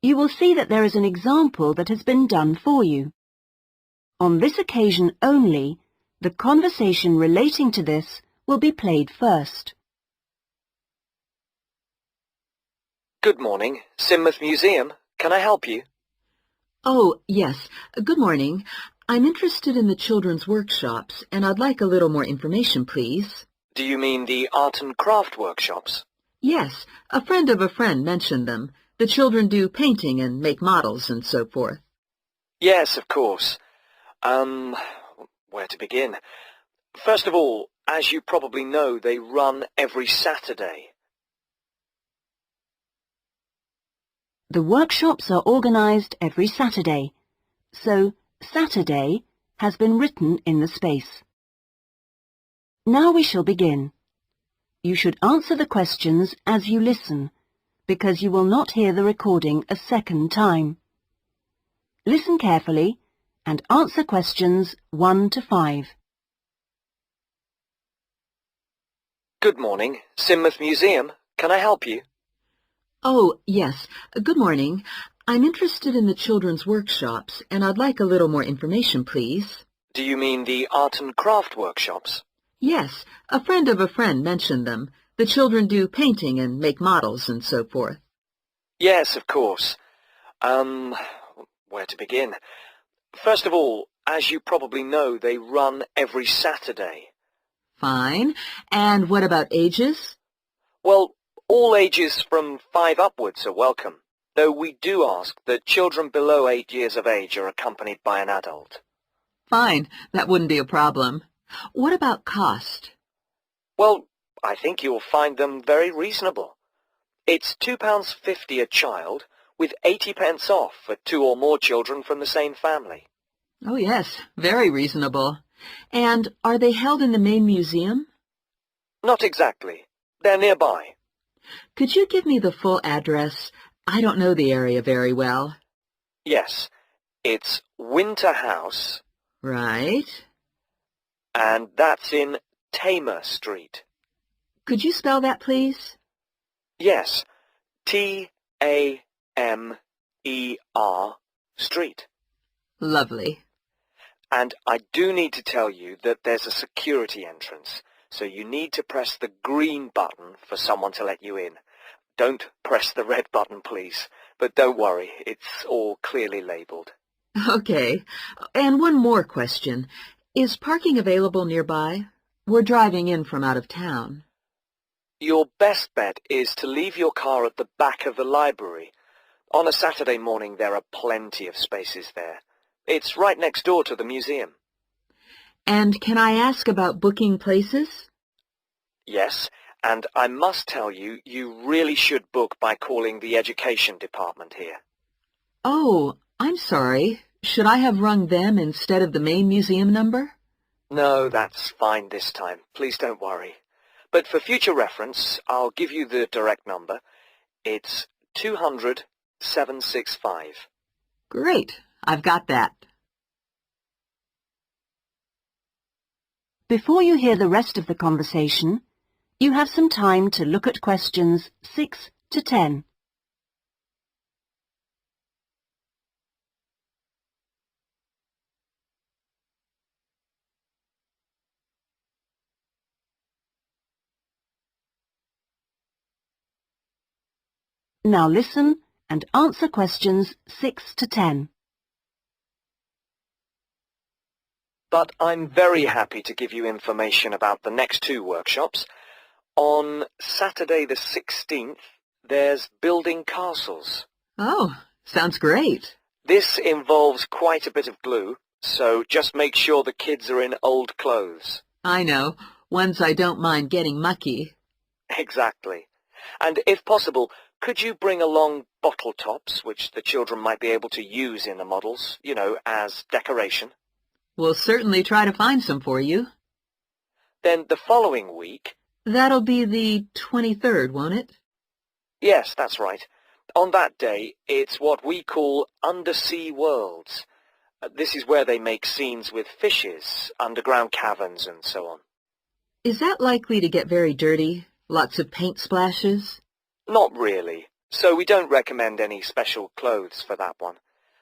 you will see that there is an example that has been done for you. On this occasion only, the conversation relating to this will be played first. Good morning, Sidmouth Museum. Can I help you? Oh, yes. Good morning. I'm interested in the children's workshops, and I'd like a little more information, please. Do you mean the art and craft workshops? Yes, a friend of a friend mentioned them. The children do painting and make models and so forth. Yes, of course. Where to begin? First of all, as you probably know, they run every Saturday. The workshops are organised every Saturday, so Saturday has been written in the space. Now we shall begin. You should answer the questions as you listen, because you will not hear the recording a second time. Listen carefully and answer questions 1 to 5. Good morning, Sidmouth Museum. Can I help you? Oh, yes. Good morning. I'm interested in the children's workshops, and I'd like a little more information, please. Do you mean the art and craft workshops? Yes, a friend of a friend mentioned them. The children do painting and make models and so forth. Yes, of course. Where to begin? First of all, as you probably know, they run every Saturday. Fine. And what about ages? Well, all ages from 5 upwards are welcome, though we do ask that children below 8 years of age are accompanied by an adult. Fine. That wouldn't be a problem. What about cost? Well, I think you'll find them very reasonable. It's £2.50 a child, with 80 pence off for 2 or more children from the same family. Oh, yes. Very reasonable. And are they held in the main museum? Not exactly. They're nearby. Could you give me the full address? I don't know the area very well. Yes. It's Winter House. Right. And that's in Tamer Street. Could you spell that, please? Yes. Tamer Street. Lovely. And I do need to tell you that there's a security entrance, so you need to press the green button for someone to let you in. Don't press the red button, please. But don't worry, it's all clearly labelled. Okay. And one more question. Is parking available nearby? We're driving in from out of town. Your best bet is to leave your car at the back of the library. On a Saturday morning, there are plenty of spaces there. It's right next door to the museum. And can I ask about booking places? Yes, and I must tell you, you really should book by calling the education department here. Oh, I'm sorry. Should I have rung them instead of the main museum number? No, that's fine this time. Please don't worry. But for future reference, I'll give you the direct number. It's 200-765. Great. I've got that. Before you hear the rest of the conversation, you have some time to look at questions 6 to 10. Now listen and answer questions 6 to 10. But I'm very happy to give you information about the next 2 workshops. On Saturday the 16th, there's building castles. Oh, sounds great. This involves quite a bit of glue, so just make sure the kids are in old clothes. I know. Ones I don't mind getting mucky. Exactly. And if possible, could you bring along bottle tops, which the children might be able to use in the models, as decoration? We'll certainly try to find some for you. Then the following week... That'll be the 23rd, won't it? Yes, that's right. On that day, it's what we call undersea worlds. This is where they make scenes with fishes, underground caverns, and so on. Is that likely to get very dirty? Lots of paint splashes? Not really. so we don't recommend any special clothes for that one.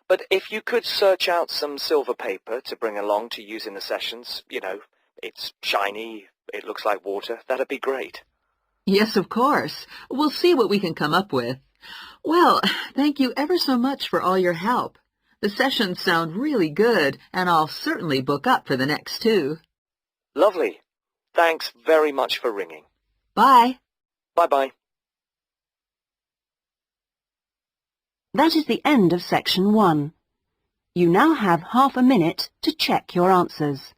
But if you could search out some silver paper to bring along to use in the sessions, you know, it's shiny, it looks like water, that'd be great. Yes, of course. We'll see what we can come up with. Well, thank you ever so much for all your help. The sessions sound really good, and I'll certainly book up for the next 2. Lovely. Thanks very much for ringing. Bye. Bye-bye. That is the end of section 1. You now have half a minute to check your answers.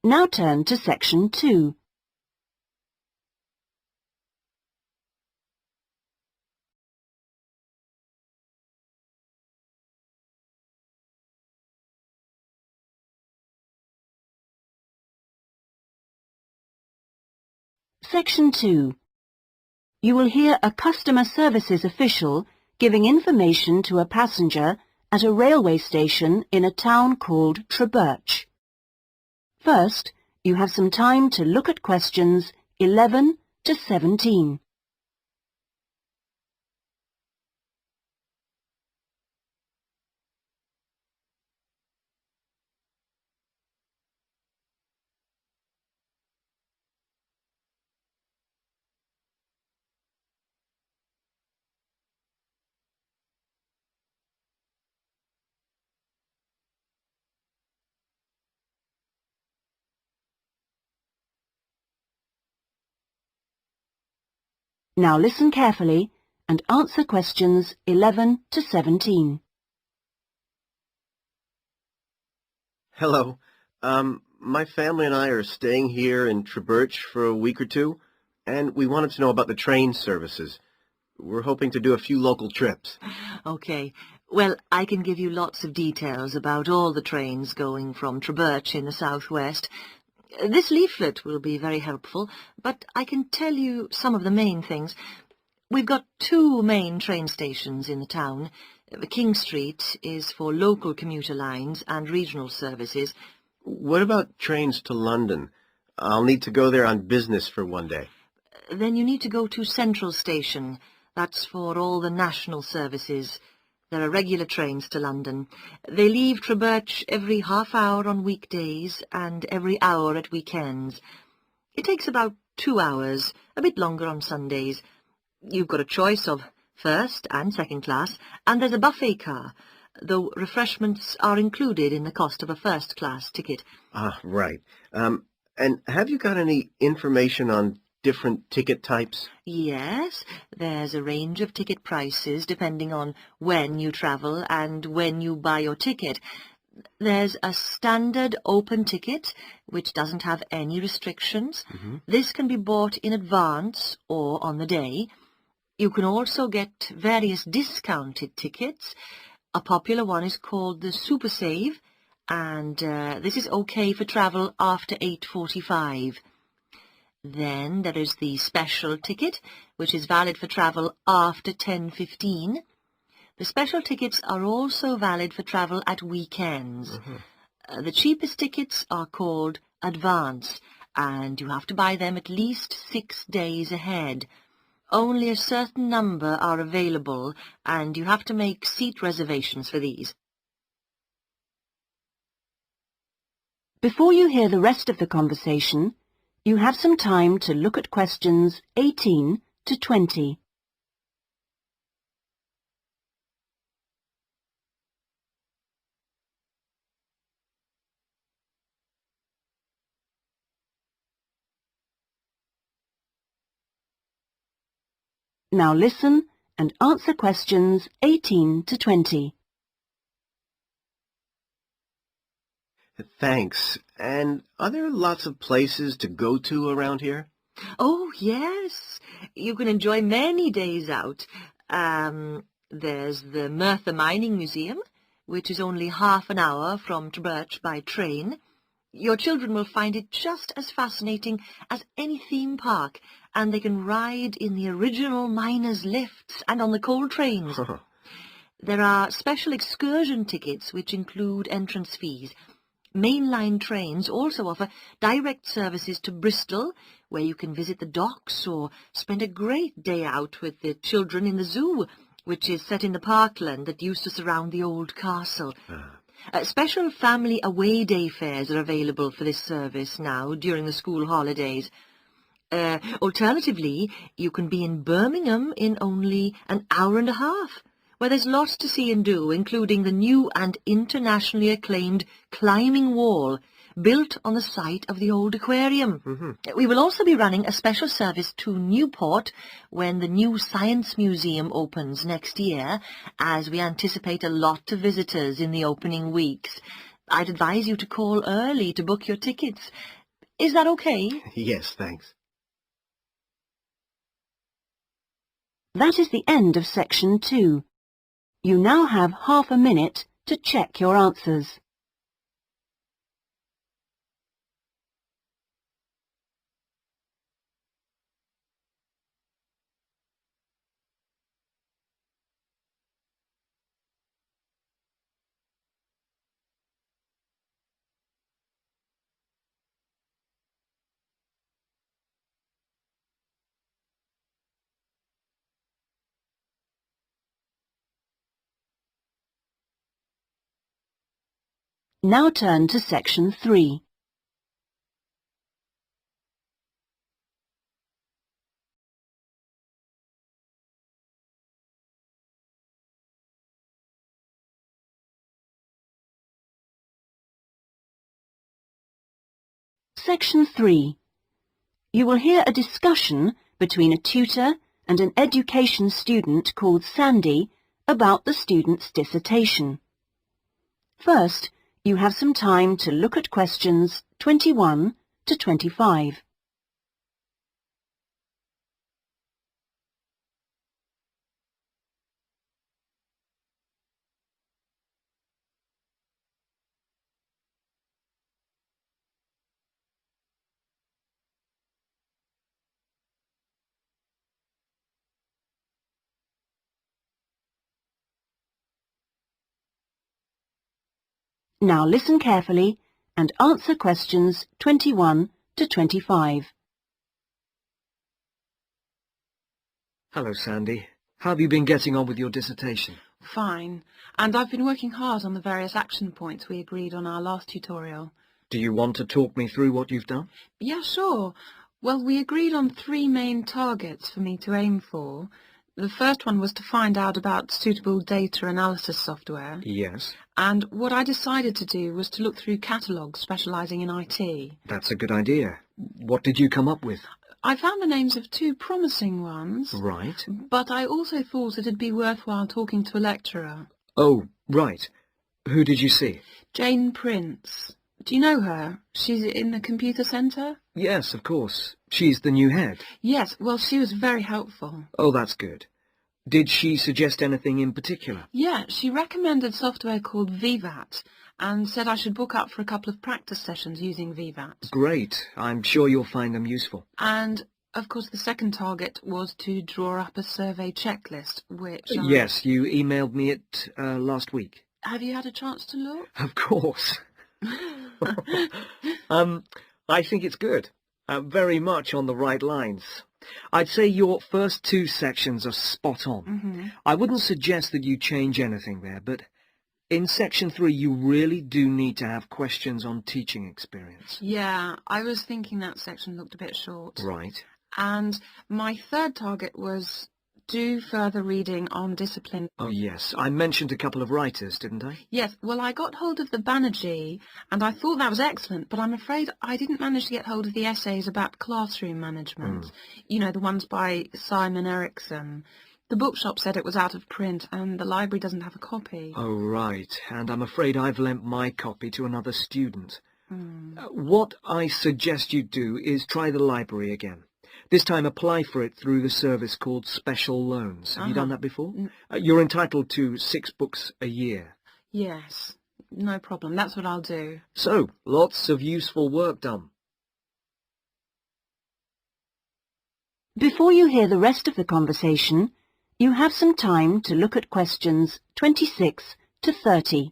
Now turn to section 2. Section 2. You will hear a customer services official giving information to a passenger at a railway station in a town called Trebirch. First, you have some time to look at questions 11 to 17. Now listen carefully and answer questions 11 to 17. Hello. My family and I are staying here in Trebirch for a week or 2, and we wanted to know about the train services. We're hoping to do a few local trips. Okay. Well, I can give you lots of details about all the trains going from Trebirch in the southwest. This leaflet will be very helpful, but I can tell you some of the main things. We've got 2 main train stations in the town. King Street is for local commuter lines and regional services. What about trains to London? I'll need to go there on business for one day. Then you need to go to Central Station. That's for all the national services. There are regular trains to London. They leave Trebirch every half hour on weekdays and every hour at weekends. It takes about 2 hours, a bit longer on Sundays. You've got a choice of first and second class, and there's a buffet car, though refreshments are included in the cost of a first-class ticket. Ah, right. And have you got any information on different ticket types? Yes, there's a range of ticket prices depending on when you travel and when you buy your ticket. There's a standard open ticket, which doesn't have any restrictions. This can be bought in advance or on the day. You can also get various discounted tickets. A popular one is called the Super Save, and this is okay for travel after 8:45. Then there is the special ticket, which is valid for travel after 10:15. The special tickets are also valid for travel at weekends. The cheapest tickets are called advance, and you have to buy them at least 6 days ahead. Only a certain number are available, and you have to make seat reservations for these. Before you hear the rest of the conversation, you have some time to look at questions 18 to 20. Now listen and answer questions 18 to 20. Thanks. And are there lots of places to go to around here? Oh, yes. You can enjoy many days out. There's the Merthyr Mining Museum, which is only half an hour from Trubirch by train. Your children will find it just as fascinating as any theme park, and they can ride in the original miners' lifts and on the coal trains. There are special excursion tickets which include entrance fees. Mainline trains also offer direct services to Bristol, where you can visit the docks or spend a great day out with the children in the zoo, which is set in the parkland that used to surround the old castle. Special family away day fares are available for this service now during the school holidays. Alternatively, you can be in Birmingham in only an hour and a half, where there's lots to see and do, including the new and internationally acclaimed climbing wall, built on the site of the old aquarium. We will also be running a special service to Newport when the new Science Museum opens next year, as we anticipate a lot of visitors in the opening weeks. I'd advise you to call early to book your tickets. Is that okay? Yes, thanks. That is the end of section 2. You now have half a minute to check your answers. Now turn to section 3. Section 3. You will hear a discussion between a tutor and an education student called Sandy about the student's dissertation. First, you have some time to look at questions 21 to 25. Now listen carefully and answer questions 21 to 25. Hello, Sandy. How have you been getting on with your dissertation? Fine, and I've been working hard on the various action points we agreed on our last tutorial. Do you want to talk me through what you've done? Yeah, sure. Well, we agreed on 3 main targets for me to aim for. The first one was to find out about suitable data analysis software. Yes. And what I decided to do was to look through catalogues specialising in IT. That's a good idea. What did you come up with? I found the names of 2 promising ones. Right. But I also thought it'd be worthwhile talking to a lecturer. Oh, right. Who did you see? Jane Prince. Do you know her? She's in the computer centre? Yes, of course. She's the new head. Yes, well, she was very helpful. Oh, that's good. Did she suggest anything in particular? Yeah, she recommended software called VVAT and said I should book up for a couple of practice sessions using VVAT. Great. I'm sure you'll find them useful. And, of course, the second target was to draw up a survey checklist, which... Yes, you emailed me it last week. Have you had a chance to look? Of course. I think it's good. Very much on the right lines. I'd say your first 2 sections are spot on. I wouldn't suggest that you change anything there, but in section 3 you really do need to have questions on teaching experience. Yeah, I was thinking that section looked a bit short. Right. And my third target was do further reading on discipline. Oh, yes. I mentioned a couple of writers, didn't I? Yes, well, I got hold of the Banerjee, and I thought that was excellent, but I'm afraid I didn't manage to get hold of the essays about classroom management. You know, the ones by Simon Erickson. The bookshop said it was out of print, and the library doesn't have a copy. Oh, right. And I'm afraid I've lent my copy to another student. What I suggest you do is try the library again. This time apply for it through the service called Special Loans. Have you done that before? N- You're entitled to 6 books a year. Yes, no problem. That's what I'll do. So, lots of useful work done. Before you hear the rest of the conversation, you have some time to look at questions 26 to 30.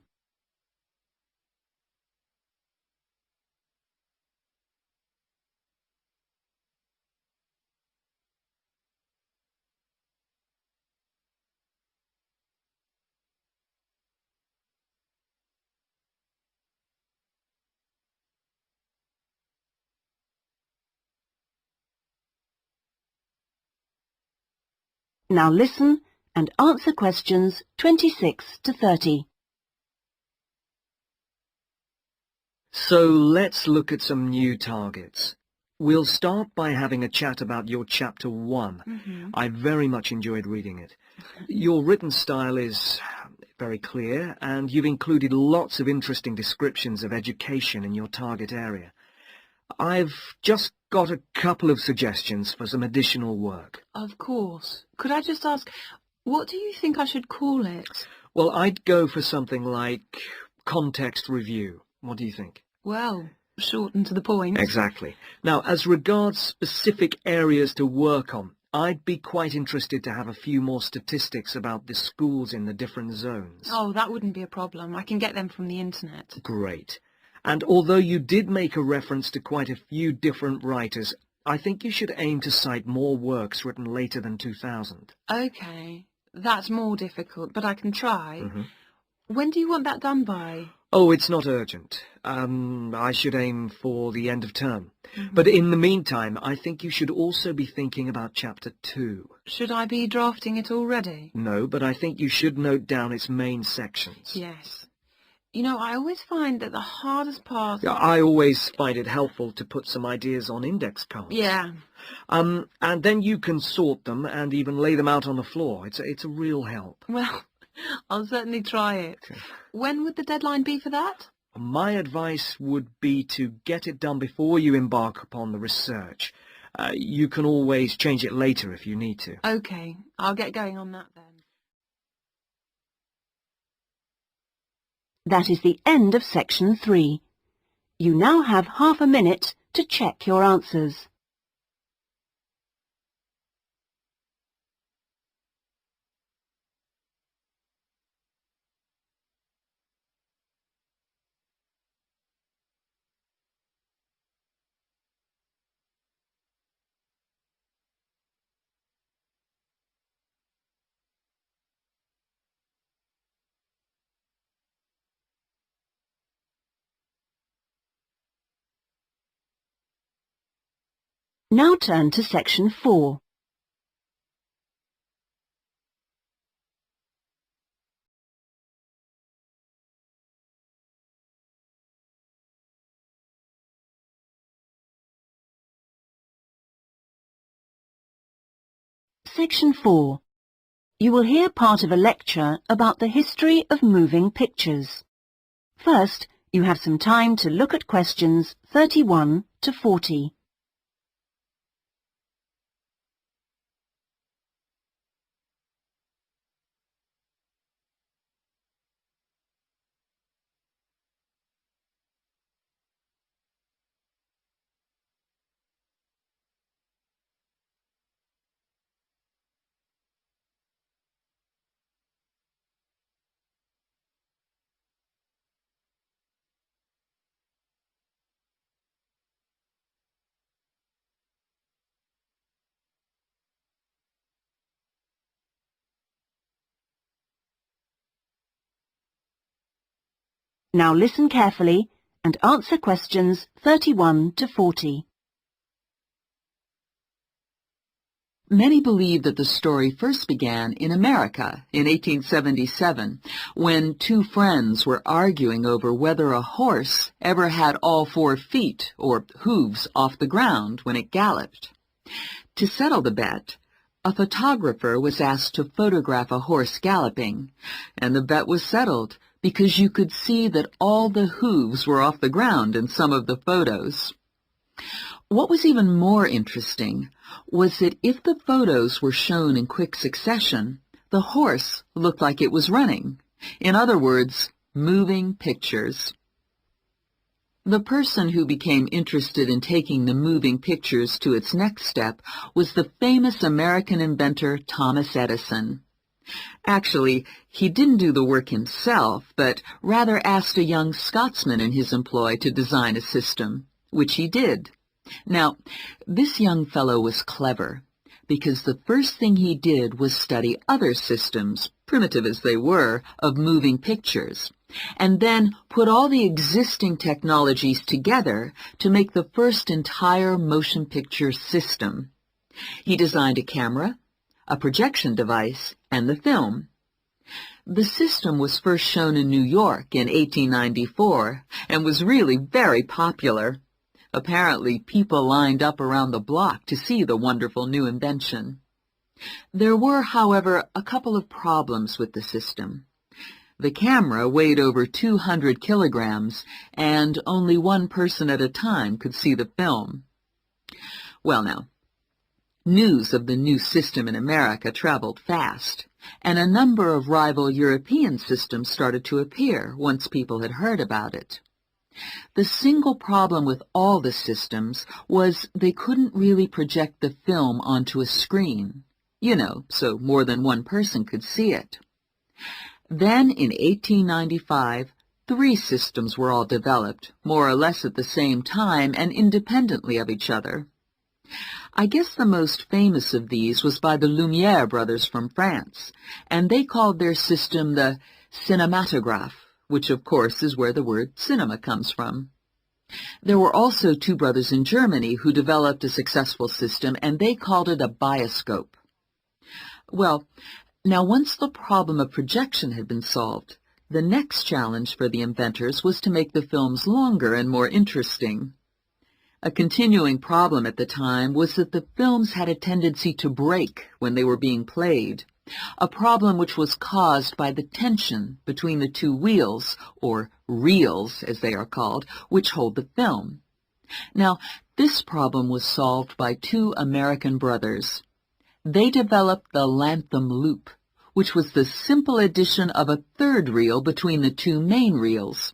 Now listen and answer questions 26 to 30. So let's look at some new targets. We'll start by having a chat about your Chapter 1. I very much enjoyed reading it. Your written style is very clear, and you've included lots of interesting descriptions of education in your target area. I've just got a couple of suggestions for some additional work. Of course. Could I just ask, what do you think I should call it? Well, I'd go for something like context review. What do you think? Well, short and to the point. Exactly. Now, as regards specific areas to work on, I'd be quite interested to have a few more statistics about the schools in the different zones. Oh, that wouldn't be a problem. I can get them from the internet. Great. And although you did make a reference to quite a few different writers, I think you should aim to cite more works written later than 2000. Okay, that's more difficult, but I can try. When do you want that done by? Oh, it's not urgent. I should aim for the end of term. But in the meantime, I think you should also be thinking about Chapter 2. Should I be drafting it already? No, but I think you should note down its main sections. Yes. You know, I always find that the hardest part... I always find it helpful to put some ideas on index cards. Yeah. And then you can sort them and even lay them out on the floor. It's a real help. Well, I'll certainly try it. When would the deadline be for that? My advice would be to get it done before you embark upon the research. You can always change it later if you need to. Okay, I'll get going on that then. That is the end of section 3. You now have half a minute to check your answers. Now turn to section 4. Section 4. You will hear part of a lecture about the history of moving pictures. First, you have some time to look at questions 31 to 40. Now listen carefully and answer questions 31 to 40. Many believe that the story first began in America in 1877, when two friends were arguing over whether a horse ever had all 4 feet, or hooves, off the ground when it galloped. To settle the bet, a photographer was asked to photograph a horse galloping, and the bet was settled because you could see that all the hooves were off the ground in some of the photos. What was even more interesting was that if the photos were shown in quick succession, the horse looked like it was running. In other words, moving pictures. The person who became interested in taking the moving pictures to its next step was the famous American inventor Thomas Edison. Actually, he didn't do the work himself, but rather asked a young Scotsman in his employ to design a system, which he did. Now, this young fellow was clever, because the first thing he did was study other systems, primitive as they were, of moving pictures, and then put all the existing technologies together to make the first entire motion picture system. He designed a camera, a projection device, and the film. The system was first shown in New York in 1894 and was really very popular. Apparently, people lined up around the block to see the wonderful new invention. There were, however, a couple of problems with the system. The camera weighed over 200 kilograms, and only one person at a time could see the film. Well now, news of the new system in America traveled fast, and a number of rival European systems started to appear once people had heard about it. The single problem with all the systems was they couldn't really project the film onto a screen, so more than one person could see it. Then, in 1895, 3 systems were all developed, more or less at the same time and independently of each other. I guess the most famous of these was by the Lumiere brothers from France, and they called their system the cinematograph, which of course is where the word cinema comes from. There were also 2 brothers in Germany who developed a successful system, and they called it a bioscope. Well, now once the problem of projection had been solved, the next challenge for the inventors was to make the films longer and more interesting. A continuing problem at the time was that the films had a tendency to break when they were being played, a problem which was caused by the tension between the 2 wheels, or reels as they are called, which hold the film. Now, this problem was solved by 2 American brothers. They developed the Lantham loop, which was the simple addition of a 3rd reel between the 2 main reels,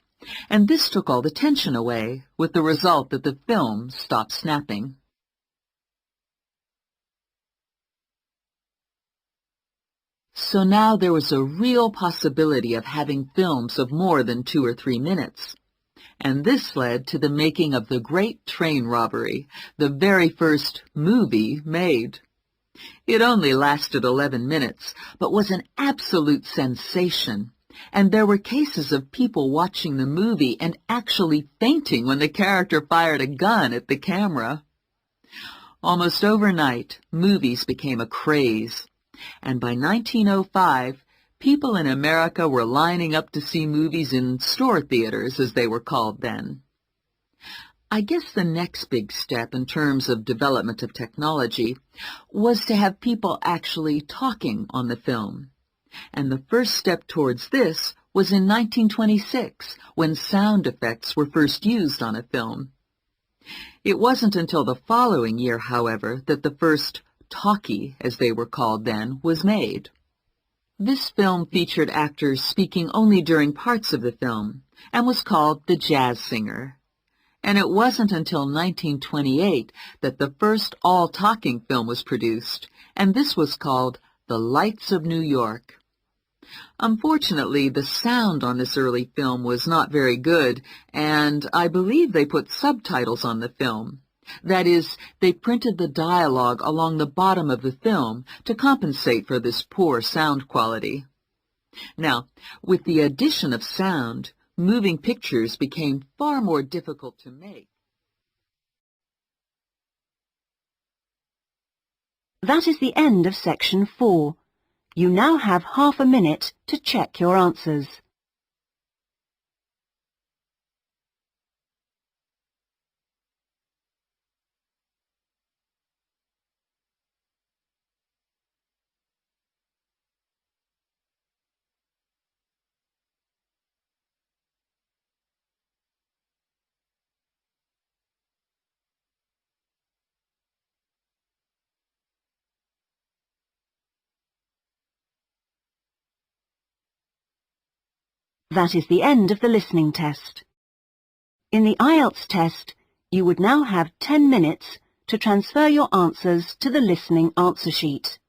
and this took all the tension away, with the result that the film stopped snapping. So now there was a real possibility of having films of more than 2 or 3 minutes. And this led to the making of the Great Train Robbery, the very first movie made. It only lasted 11 minutes, but was an absolute sensation, and there were cases of people watching the movie and actually fainting when the character fired a gun at the camera. Almost overnight, movies became a craze, and by 1905, people in America were lining up to see movies in store theaters, as they were called then. I guess the next big step in terms of development of technology was to have people actually talking on the film. And the first step towards this was in 1926, when sound effects were first used on a film. It wasn't until the following year, however, that the first talkie, as they were called then, was made. This film featured actors speaking only during parts of the film, and was called The Jazz Singer. And it wasn't until 1928 that the first all-talking film was produced, and this was called The Lights of New York. Unfortunately, the sound on this early film was not very good, and I believe they put subtitles on the film. That is, they printed the dialogue along the bottom of the film to compensate for this poor sound quality. Now, with the addition of sound, moving pictures became far more difficult to make. That is the end of section 4. You now have half a minute to check your answers. That is the end of the listening test. In the IELTS test, you would now have 10 minutes to transfer your answers to the listening answer sheet.